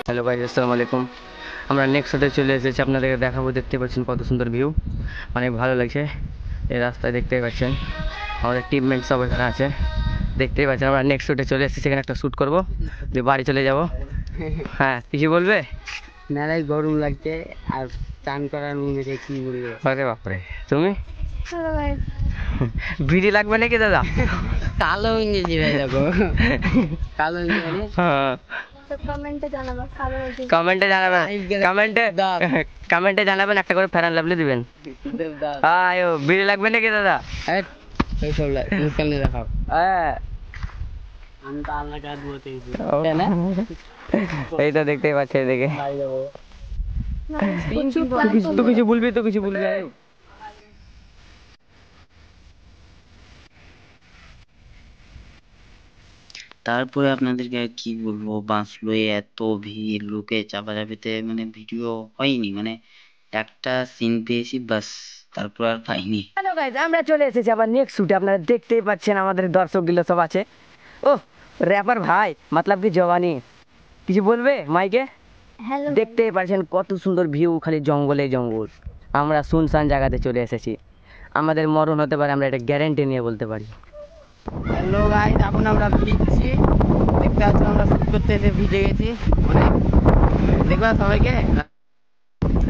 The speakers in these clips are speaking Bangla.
হ্যালো ভাই, আসসালামু আলাইকুম। আমরা নেক্সট শটে চলে এসেছি, আপনাদেরকে দেখাবো। দেখতে পাচ্ছেন কত সুন্দর ভিউ, অনেক ভালো লাগছে। এই রাস্তায় দেখতেই পাচ্ছেন আমাদের টিমমেট সব এখানে আছে, দেখতেই পাচ্ছেন। আমরা নেক্সট শটে চলে এসেছি, সেখানে একটা শ্যুট করবো, দিয়ে বাড়ি চলে যাব। হ্যাঁ, কিছু বলবে? মেলায় গরম লাগছে আর চান করার মুখে কি বলবো। আরে বাপরে, তুমি ভিড়ি লাগবে নাকি দাদা? কালো ইংরেজি ভাই দেখো, কালো ইংরেজি। হ্যাঁ, কমেন্টে জানাবেন কমেন্টে জানাবেন, কমেন্টে জানাবেন, একটা করে ফেরান লাভলি দিবেন। আয়ো, ভিড়ি লাগবে নাকি দাদা? এইসব মুসকাল নিয়ে দেখাও। হ্যাঁ, আমি তো আল্লাহ কাজ বলতে এই তো দেখতেই পাচ্ছি এদিকে। তো কিছু বলবি, তো কিছু বলবি। তারপরে আপনাদেরকে আর কি বলবো, বাঁচলো এত ভিড়, লোকে চাপাচাপিতে মানে ভিডিও হয়নি, মানে একটা সিন পেয়েছি বাস, তারপর আর পাইনি। হ্যালো গাইজ, আমরা চলে এসেছি আবার নেক্সট শুটে। আপনারা দেখতেই পাচ্ছেন আমাদের দর্শকগুলো সব আছে। ও র্যাপার ভাই, মতলব কি জওয়ানি, কিছু বলবে মাইকে? হ্যালো দেখতেই পাচ্ছেন কত সুন্দর ভিউ, খালি জঙ্গলে জঙ্গল। আমরা শুনশান জায়গাতে চলে এসেছি, আমাদের মরণ হতে পারে, আমরা এটা গ্যারেন্টি নিয়ে বলতে পারি। হ্যালো গাইস, এখন আমরা ভিজছি, দেখতে পাচ্ছি আমরা শুট করতে এসে ভিজে গেছি অনেক। দেখবা সবাইকে,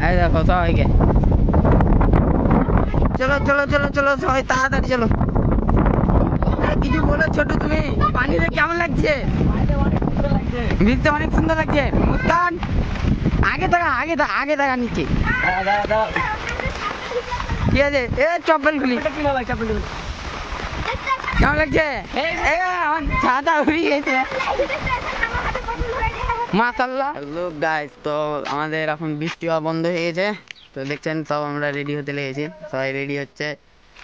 এই দেখো সবাইকে, চলো চলো চলো চলো সবাই তাড়াতাড়ি চলো। কিছু বলো ছোট, তুমি পানিতে কেমন লাগছে? ভিজতে অনেক সুন্দর লাগছে। মুস্কান আগে থাকা, আগে থাকা, আগে থাকা নিচে। ঠিক আছে, এ চপ্পল খুলি। কেমন লাগছে? আমার ছাতা উড়ে গেছে মাশাআল্লাহ। হ্যালো গাইস, তো আমাদের এখন বৃষ্টি হওয়া বন্ধ হয়ে গেছে। তো দেখছেন সব আমরা রেডি হতে লেগেছি, সবাই রেডি হচ্ছে,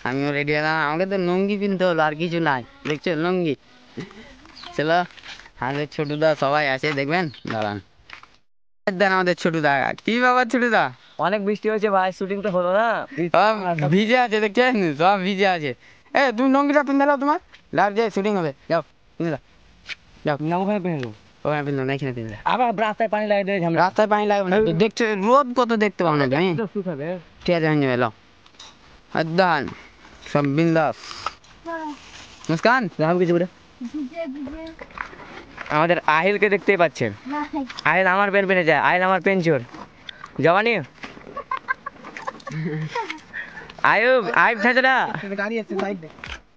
আমিও রেডি হলাম। আমাকে তো লুঙ্গি কিনতে হলো, আর কিছু নাই। দেখছো লুঙ্গি। চলো, আমাদের ছোটদা সবাই আছে, দেখবেন, দাঁড়ান। দেন আমাদের ছোটদা। কি বাবা ছোটদা? অনেক বৃষ্টি হয়েছে ভাই, শুটিং তো হলো না। সব ভিজে আছে, দেখছেন সব ভিজে আছে। এ তুমি লুঙ্গিটা পিন্ধে দাও, তোমার লাভ যায় শুটিং হবে। যাও পিন্ধে দাও, যাও। না, ওখানে পেয়ে ওখানে পিন্ধো না, এখানে পিন্ধে দাও। আবার রাস্তায় পানি লাগে দেবে ঝামেলা। রাস্তায় পানি লাগবে না তো, দেখছো রোদ কত দেখতে পাবো না আমি। শুট হবে। ঠিক আছে, হয়ে যাবে, লো আদান সব বিন্দাস। মুস্কান রাম কিছু বলে। আমাদের আহিলকে দেখতেই পাচ্ছেন, আহিল আমার পেন পেনে যায়, আহিল আমার পেন চোর। জওয়ানি আয়ুব, আয়ুব থাকে না। গাড়ি আছে সাইড দে।